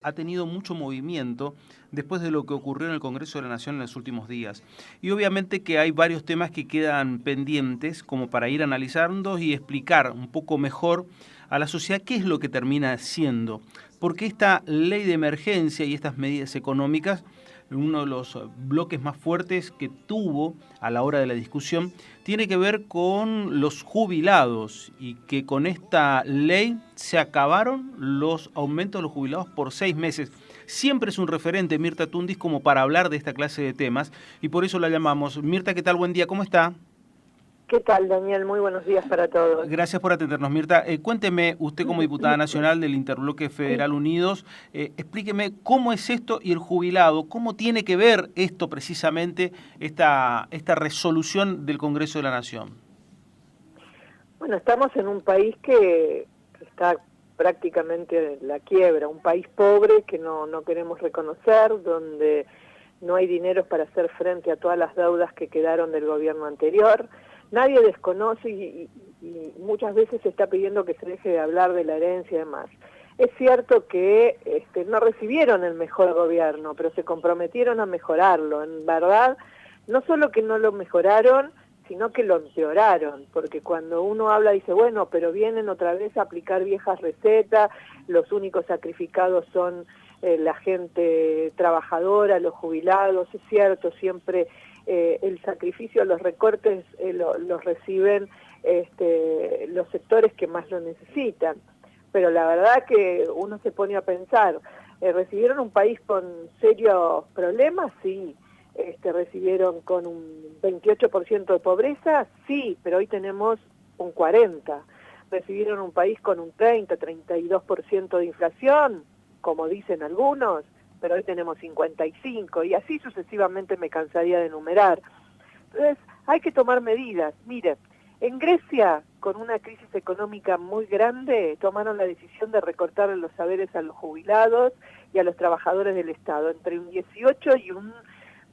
ha tenido mucho movimiento después de lo que ocurrió en el Congreso de la Nación en los últimos días. Y obviamente que hay varios temas que quedan pendientes como para ir analizando y explicar un poco mejor a la sociedad qué es lo que termina siendo. Porque esta ley de emergencia y estas medidas económicas, uno de los bloques más fuertes que tuvo a la hora de la discusión, tiene que ver con los jubilados y que con esta ley se acabaron los aumentos de los jubilados por 6 meses. Siempre es un referente Mirta Tundis como para hablar de esta clase de temas y por eso la llamamos. Mirta, ¿qué tal? Buen día, ¿cómo está? ¿Qué tal, Daniel? Muy buenos días para todos. Gracias por atendernos, Mirta. Cuénteme, usted como diputada nacional del Interbloque Federal Unidos, explíqueme cómo es esto y el jubilado, cómo tiene que ver esto precisamente, esta resolución del Congreso de la Nación. Bueno, estamos en un país que está prácticamente en la quiebra, un país pobre que no queremos reconocer, donde no hay dinero para hacer frente a todas las deudas que quedaron del gobierno anterior. Nadie desconoce y muchas veces se está pidiendo que se deje de hablar de la herencia y demás. Es cierto que no recibieron el mejor gobierno, pero se comprometieron a mejorarlo. En verdad, no solo que no lo mejoraron, sino que lo empeoraron, porque cuando uno habla dice, bueno, pero vienen otra vez a aplicar viejas recetas, los únicos sacrificados son la gente trabajadora, los jubilados, es cierto, siempre el sacrificio, los recortes los reciben los sectores que más lo necesitan. Pero la verdad que uno se pone a pensar, ¿recibieron un país con serios problemas? Sí. ¿Recibieron con un 28% de pobreza? Sí, pero hoy tenemos un 40%. ¿Recibieron un país con un 32% de inflación? Como dicen algunos, pero hoy tenemos 55%, y así sucesivamente me cansaría de enumerar. Entonces, hay que tomar medidas. Mire, en Grecia, con una crisis económica muy grande, tomaron la decisión de recortar los saberes a los jubilados y a los trabajadores del Estado, entre un 18 y un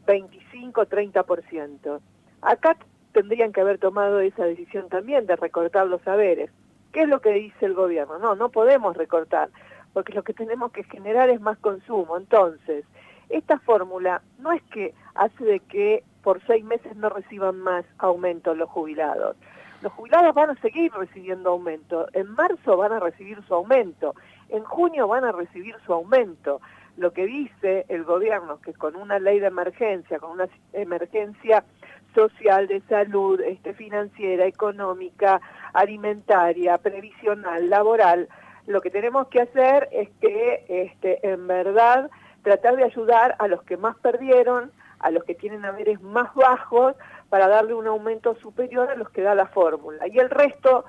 25-30%. Acá tendrían que haber tomado esa decisión también de recortar los saberes. ¿Qué es lo que dice el gobierno? No podemos recortar, porque lo que tenemos que generar es más consumo. Entonces, esta fórmula no es que hace de que por 6 meses no reciban más aumento los jubilados. Los jubilados van a seguir recibiendo aumento. En marzo van a recibir su aumento. En junio van a recibir su aumento. Lo que dice el gobierno, que con una ley de emergencia, con una emergencia social, de salud, financiera, económica, alimentaria, previsional, laboral, lo que tenemos que hacer es que en verdad tratar de ayudar a los que más perdieron, a los que tienen haberes más bajos, para darle un aumento superior a los que da la fórmula. Y el resto,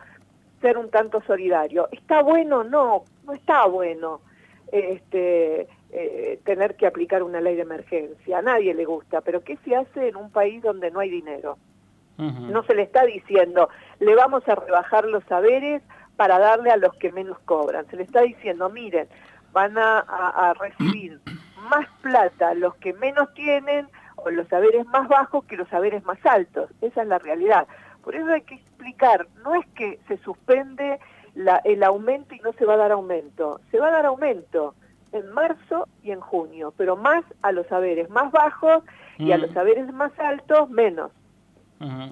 ser un tanto solidario. ¿Está bueno? No está bueno tener que aplicar una ley de emergencia. A nadie le gusta, pero ¿qué se hace en un país donde no hay dinero? No se le está diciendo, le vamos a rebajar los saberes para darle a los que menos cobran. Se le está diciendo, miren, van a recibir más plata los que menos tienen o los saberes más bajos que los saberes más altos. Esa es la realidad. Por eso hay que explicar, no es que se suspende el aumento y no se va a dar aumento. Se va a dar aumento en marzo y en junio, pero más a los saberes más bajos y a los saberes más altos menos.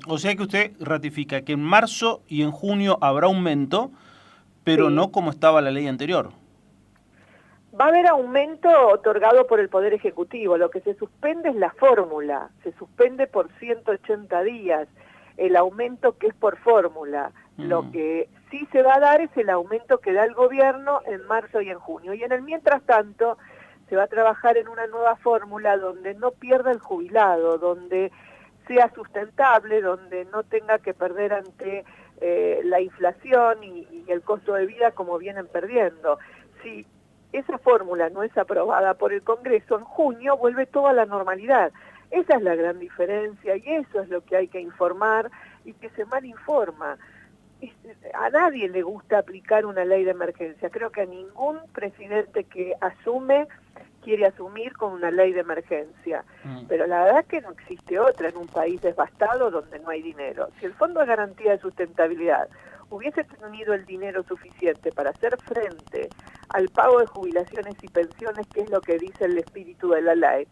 O sea que usted ratifica que en marzo y en junio habrá aumento, pero sí, no como estaba la ley anterior. Va a haber aumento otorgado por el Poder Ejecutivo. Lo que se suspende es la fórmula. Se suspende por 180 días el aumento que es por fórmula. Lo que sí se va a dar es el aumento que da el gobierno en marzo y en junio. Y en el mientras tanto se va a trabajar en una nueva fórmula donde no pierda el jubilado, donde sea sustentable, donde no tenga que perder ante la inflación y el costo de vida como vienen perdiendo. Si esa fórmula no es aprobada por el Congreso, en junio vuelve toda la normalidad. Esa es la gran diferencia y eso es lo que hay que informar y que se mal informa. A nadie le gusta aplicar una ley de emergencia. Creo que a ningún presidente que asume quiere asumir con una ley de emergencia. Pero la verdad es que no existe otra en un país devastado donde no hay dinero. Si el Fondo de Garantía de Sustentabilidad hubiese tenido el dinero suficiente para hacer frente al pago de jubilaciones y pensiones, que es lo que dice el espíritu de la ley.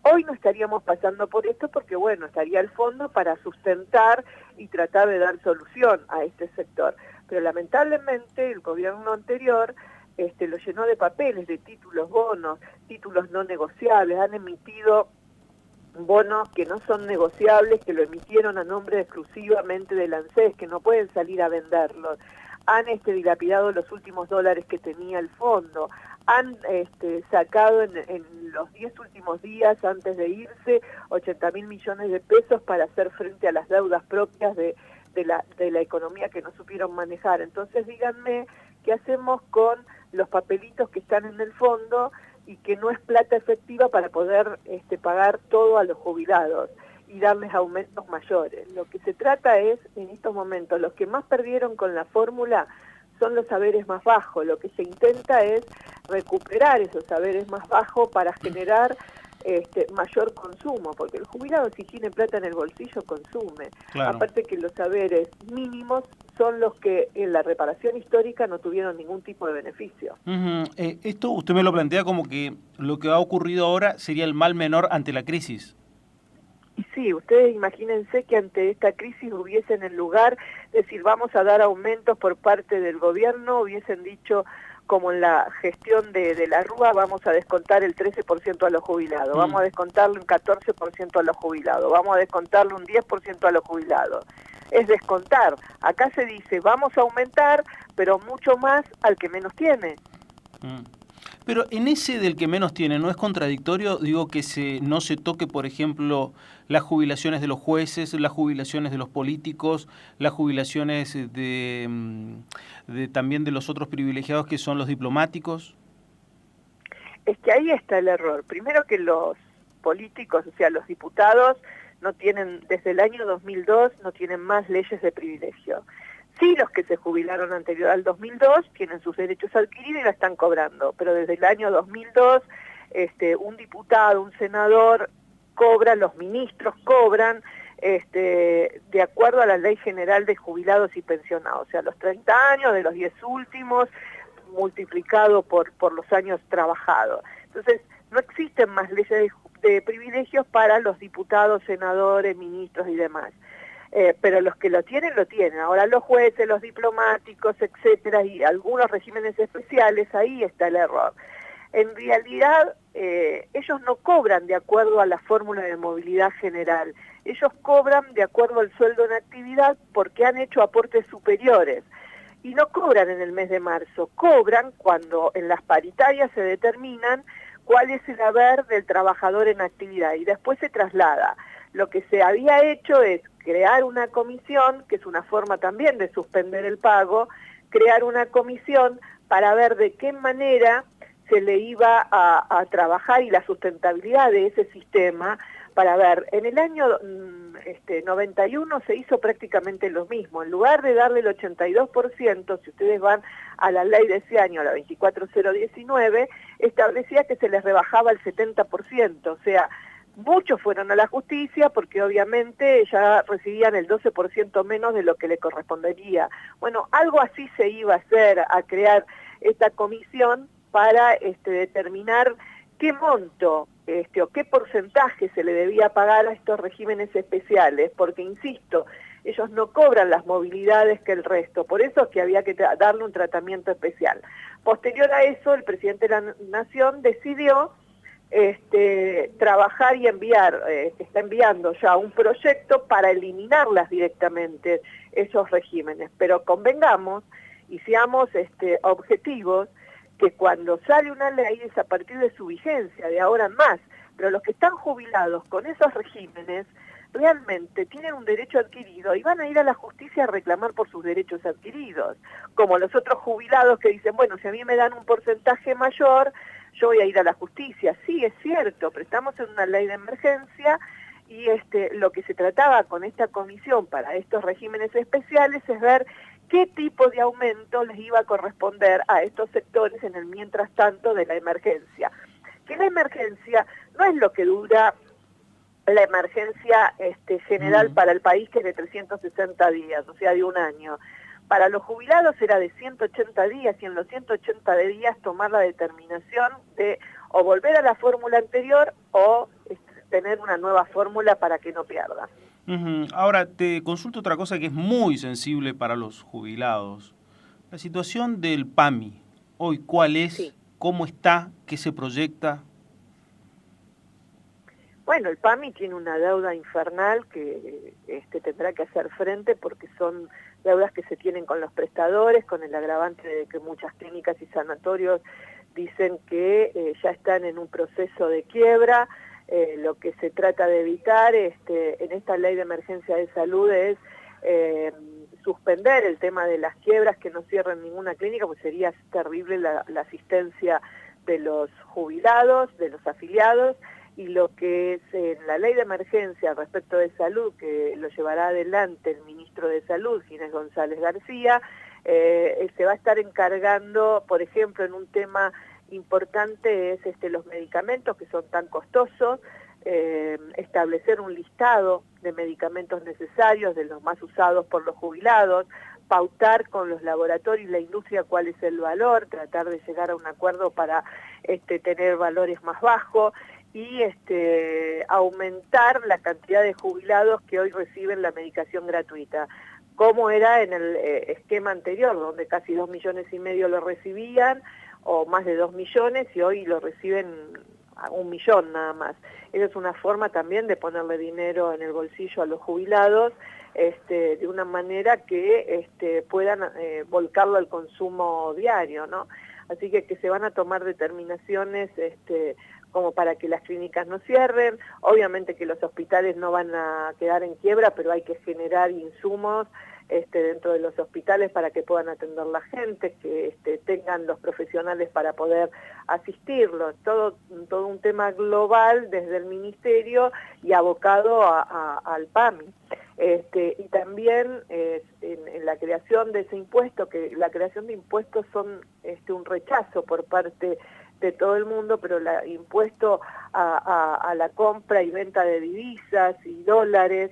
Hoy no estaríamos pasando por esto porque, bueno, estaría el fondo para sustentar y tratar de dar solución a este sector. Pero lamentablemente el gobierno anterior lo llenó de papeles, de títulos, bonos, títulos no negociables. Han emitido bonos que no son negociables, que lo emitieron a nombre exclusivamente del ANSES, que no pueden salir a venderlos. Han dilapidado los últimos dólares que tenía el fondo. Han sacado en los 10 últimos días, antes de irse, 80.000 millones de pesos para hacer frente a las deudas propias de la economía que no supieron manejar. Entonces díganme, ¿qué hacemos con los papelitos que están en el fondo y que no es plata efectiva para poder pagar todo a los jubilados y darles aumentos mayores? Lo que se trata es, en estos momentos, los que más perdieron con la fórmula son los saberes más bajos. Lo que se intenta es recuperar esos saberes más bajos para generar mayor consumo, porque el jubilado, si tiene plata en el bolsillo, consume. Claro. Aparte que los saberes mínimos son los que en la reparación histórica no tuvieron ningún tipo de beneficio. Esto usted me lo plantea como que lo que ha ocurrido ahora sería el mal menor ante la crisis. Y sí, ustedes imagínense que ante esta crisis hubiesen, en lugar de decir vamos a dar aumentos por parte del gobierno, hubiesen dicho, como en la gestión de la Rúa, vamos a descontar el 13% a los jubilados, vamos a descontarle un 14% a los jubilados, vamos a descontarle un 10% a los jubilados. Es descontar. Acá se dice vamos a aumentar, pero mucho más al que menos tiene. Pero en ese del que menos tiene, ¿no es contradictorio, digo, que no se toque, por ejemplo, las jubilaciones de los jueces, las jubilaciones de los políticos, las jubilaciones también de los otros privilegiados que son los diplomáticos? Es que ahí está el error. Primero que los políticos, o sea, los diputados, no tienen, desde el año 2002, no tienen más leyes de privilegio. Sí, los que se jubilaron anterior al 2002 tienen sus derechos adquiridos y la están cobrando, pero desde el año 2002 un diputado, un senador cobra, los ministros cobran de acuerdo a la Ley General de Jubilados y Pensionados, o sea, los 30 años de los 10 últimos multiplicado por los años trabajados. Entonces, no existen más leyes de privilegios para los diputados, senadores, ministros y demás. Pero los que lo tienen. Ahora los jueces, los diplomáticos, etcétera, y algunos regímenes especiales, ahí está el error. En realidad, ellos no cobran de acuerdo a la fórmula de movilidad general. Ellos cobran de acuerdo al sueldo en actividad porque han hecho aportes superiores. Y no cobran en el mes de marzo, cobran cuando en las paritarias se determinan cuál es el haber del trabajador en actividad y después se traslada. Lo que se había hecho es crear una comisión, que es una forma también de suspender el pago, crear una comisión para ver de qué manera se le iba a trabajar y la sustentabilidad de ese sistema, para ver, en el año 91 se hizo prácticamente lo mismo. En lugar de darle el 82%, si ustedes van a la ley de ese año, la 24019, establecía que se les rebajaba el 70%, o sea, muchos fueron a la justicia porque obviamente ya recibían el 12% menos de lo que le correspondería. Bueno, algo así se iba a hacer, a crear esta comisión para determinar qué monto o qué porcentaje se le debía pagar a estos regímenes especiales, porque insisto, ellos no cobran las movilidades que el resto, por eso es que había que darle un tratamiento especial. Posterior a eso, el presidente de la Nación decidió trabajar y enviar, está enviando ya un proyecto para eliminarlas directamente, esos regímenes. Pero convengamos y seamos objetivos, que cuando sale una ley es a partir de su vigencia, de ahora en más, pero los que están jubilados con esos regímenes realmente tienen un derecho adquirido y van a ir a la justicia a reclamar por sus derechos adquiridos, como los otros jubilados que dicen, bueno, si a mí me dan un porcentaje mayor, yo voy a ir a la justicia. Sí, es cierto, pero estamos en una ley de emergencia y lo que se trataba con esta comisión para estos regímenes especiales es ver qué tipo de aumento les iba a corresponder a estos sectores en el mientras tanto de la emergencia. Que la emergencia no es lo que dura la emergencia general para el país, que es de 360 días, o sea, de un año. Para los jubilados era de 180 días y en los 180 días tomar la determinación de o volver a la fórmula anterior o tener una nueva fórmula para que no pierda. Ahora, te consulto otra cosa que es muy sensible para los jubilados. La situación del PAMI, hoy, ¿cuál es? Sí. ¿Cómo está? ¿Qué se proyecta? Bueno, el PAMI tiene una deuda infernal que tendrá que hacer frente porque son deudas que se tienen con los prestadores, con el agravante de que muchas clínicas y sanatorios dicen que ya están en un proceso de quiebra. Lo que se trata de evitar en esta ley de emergencia de salud es suspender el tema de las quiebras, que no cierren ninguna clínica, pues sería terrible la asistencia de los jubilados, de los afiliados, y lo que es en la ley de emergencia respecto de salud, que lo llevará adelante el ministro de Salud, Ginés González García, se va a estar encargando, por ejemplo, en un tema importante es los medicamentos que son tan costosos, establecer un listado de medicamentos necesarios, de los más usados por los jubilados, pautar con los laboratorios y la industria cuál es el valor, tratar de llegar a un acuerdo para tener valores más bajos y aumentar la cantidad de jubilados que hoy reciben la medicación gratuita, como era en el esquema anterior, donde casi 2,5 millones lo recibían, o más de 2 millones, y hoy lo reciben a 1 millón nada más. Esa es una forma también de ponerle dinero en el bolsillo a los jubilados, de una manera que puedan volcarlo al consumo diario, ¿no? Así que se van a tomar determinaciones como para que las clínicas no cierren, obviamente que los hospitales no van a quedar en quiebra, pero hay que generar insumos dentro de los hospitales para que puedan atender la gente, que tengan los profesionales para poder asistirlos, todo un tema global desde el ministerio y abocado al PAMI. Y también en la creación de ese impuesto, que la creación de impuestos son un rechazo por parte de todo el mundo, pero el impuesto a la compra y venta de divisas y dólares,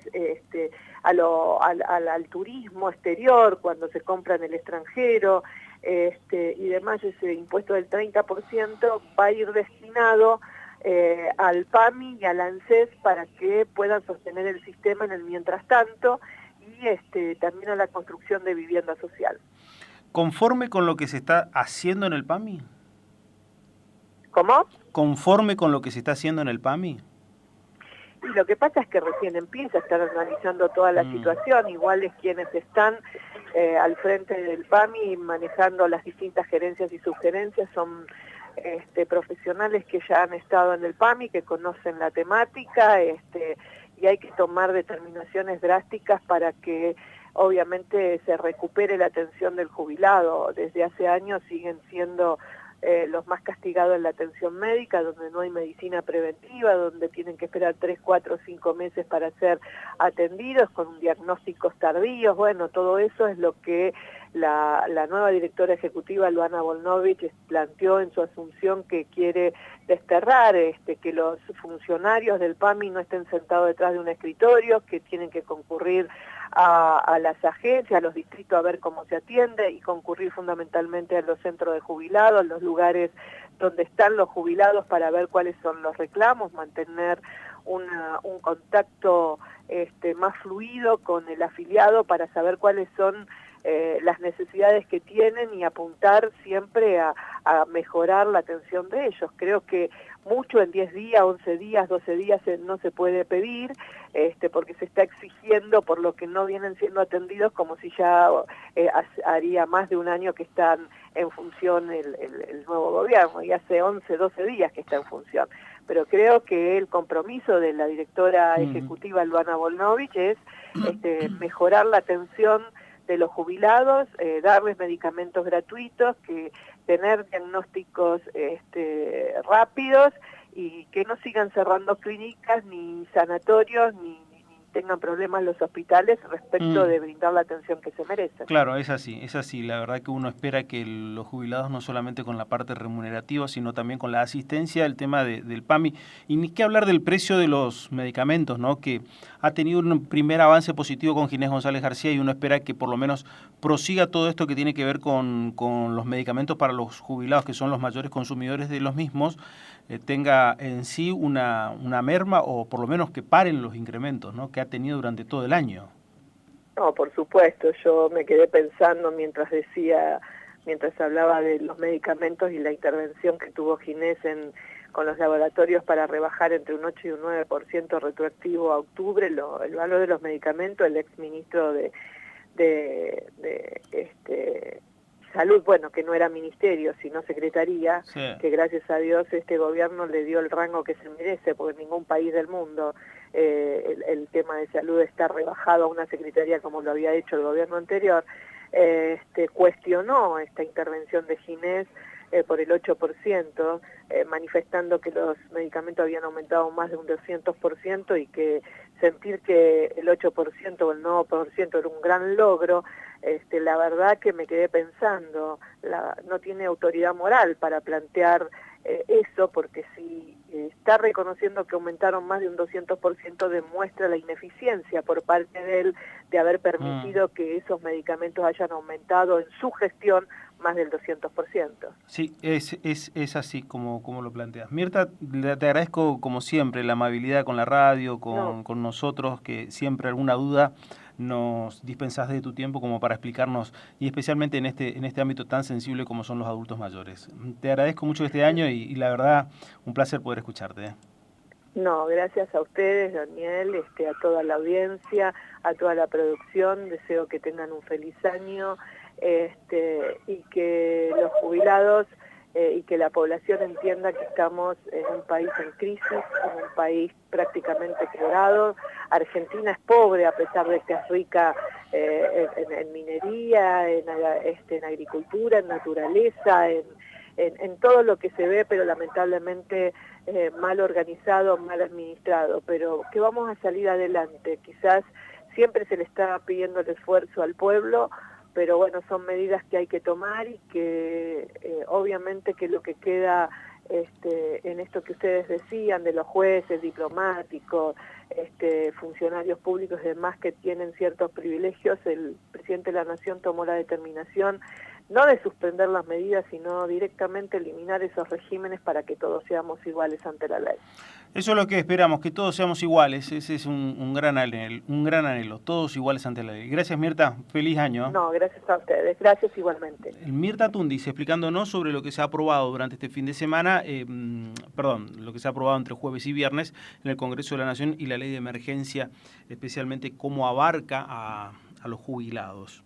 al turismo exterior, cuando se compra en el extranjero, y demás, ese impuesto del 30% va a ir destinado al PAMI y al ANSES para que puedan sostener el sistema en el mientras tanto y también a la construcción de vivienda social. ¿Conforme con lo que se está haciendo en el PAMI? ¿Cómo? ¿Conforme con lo que se está haciendo en el PAMI? Y lo que pasa es que recién empieza a estar analizando toda la situación, igual es quienes están al frente del PAMI manejando las distintas gerencias y subgerencias, son profesionales que ya han estado en el PAMI, que conocen la temática, y hay que tomar determinaciones drásticas para que obviamente se recupere la atención del jubilado. Desde hace años siguen siendo los más castigados en la atención médica, donde no hay medicina preventiva, donde tienen que esperar 3, 4, 5 meses para ser atendidos con diagnósticos tardíos. Bueno, todo eso es lo que la nueva directora ejecutiva, Luana Volnovich, planteó en su asunción, que quiere desterrar que los funcionarios del PAMI no estén sentados detrás de un escritorio, que tienen que concurrir a las agencias, a los distritos a ver cómo se atiende y concurrir fundamentalmente a los centros de jubilados, a los lugares donde están los jubilados para ver cuáles son los reclamos, mantener un contacto más fluido con el afiliado para saber cuáles son las necesidades que tienen y apuntar siempre a mejorar la atención de ellos. Creo que mucho en 10 días, 11 días, 12 días no se puede pedir, porque se está exigiendo por lo que no vienen siendo atendidos, como si ya haría más de un año que están en función el nuevo gobierno, y hace 11, 12 días que está en función. Pero creo que el compromiso de la directora ejecutiva Luana Volnovich es mejorar la atención de los jubilados, darles medicamentos gratuitos, que tener diagnósticos rápidos y que no sigan cerrando clínicas, ni sanatorios, ni tengan problemas los hospitales respecto de brindar la atención que se merecen. Claro, es así. La verdad que uno espera que los jubilados, no solamente con la parte remunerativa, sino también con la asistencia, el tema del PAMI. Y ni qué hablar del precio de los medicamentos, ¿no? Que ha tenido un primer avance positivo con Ginés González García y uno espera que por lo menos prosiga todo esto que tiene que ver con los medicamentos para los jubilados, que son los mayores consumidores de los mismos, tenga en sí una merma o por lo menos que paren los incrementos, ¿no? Que ha tenido durante todo el año. No, por supuesto, yo me quedé pensando mientras hablaba de los medicamentos y la intervención que tuvo Ginés con los laboratorios para rebajar entre un 8 y un 9% retroactivo a octubre el valor de los medicamentos. El exministro de Salud, bueno, que no era ministerio, sino secretaría, sí, que gracias a Dios este gobierno le dio el rango que se merece, porque en ningún país del mundo el tema de salud está rebajado a una secretaría como lo había hecho el gobierno anterior. Cuestionó esta intervención de Ginés por el 8%, manifestando que los medicamentos habían aumentado más de un 200% y que sentir que el 8% o el 9% era un gran logro. La verdad que me quedé pensando, no tiene autoridad moral para plantear eso, porque si está reconociendo que aumentaron más de un 200%, demuestra la ineficiencia por parte de él de haber permitido que esos medicamentos hayan aumentado en su gestión más del 200%. Sí, es así como lo planteas. Mirta, te agradezco como siempre la amabilidad con la radio, con nosotros, que siempre alguna duda nos dispensás de tu tiempo como para explicarnos, y especialmente en este ámbito tan sensible como son los adultos mayores. Te agradezco mucho este año y la verdad, un placer poder escucharte. No, gracias a ustedes, Daniel, a toda la audiencia, a toda la producción. Deseo que tengan un feliz año y que los jubilados y que la población entienda que estamos en un país en crisis, en un país prácticamente quebrado. Argentina es pobre a pesar de que es rica en minería, en agricultura, en naturaleza, en todo lo que se ve, pero lamentablemente mal organizado, mal administrado, pero que vamos a salir adelante. Quizás siempre se le está pidiendo el esfuerzo al pueblo, pero bueno, son medidas que hay que tomar y que obviamente que lo que queda en esto que ustedes decían de los jueces, diplomáticos, funcionarios públicos y demás que tienen ciertos privilegios, el presidente de la Nación tomó la determinación no de suspender las medidas, sino directamente eliminar esos regímenes para que todos seamos iguales ante la ley. Eso es lo que esperamos, que todos seamos iguales. Ese es un gran anhelo, todos iguales ante la ley. Gracias, Mirta. Feliz año. No, gracias a ustedes. Gracias igualmente. Mirta Tundis explicándonos sobre lo que se ha aprobado durante este fin de semana, lo que se ha aprobado entre jueves y viernes en el Congreso de la Nación y la ley de emergencia, especialmente cómo abarca a los jubilados.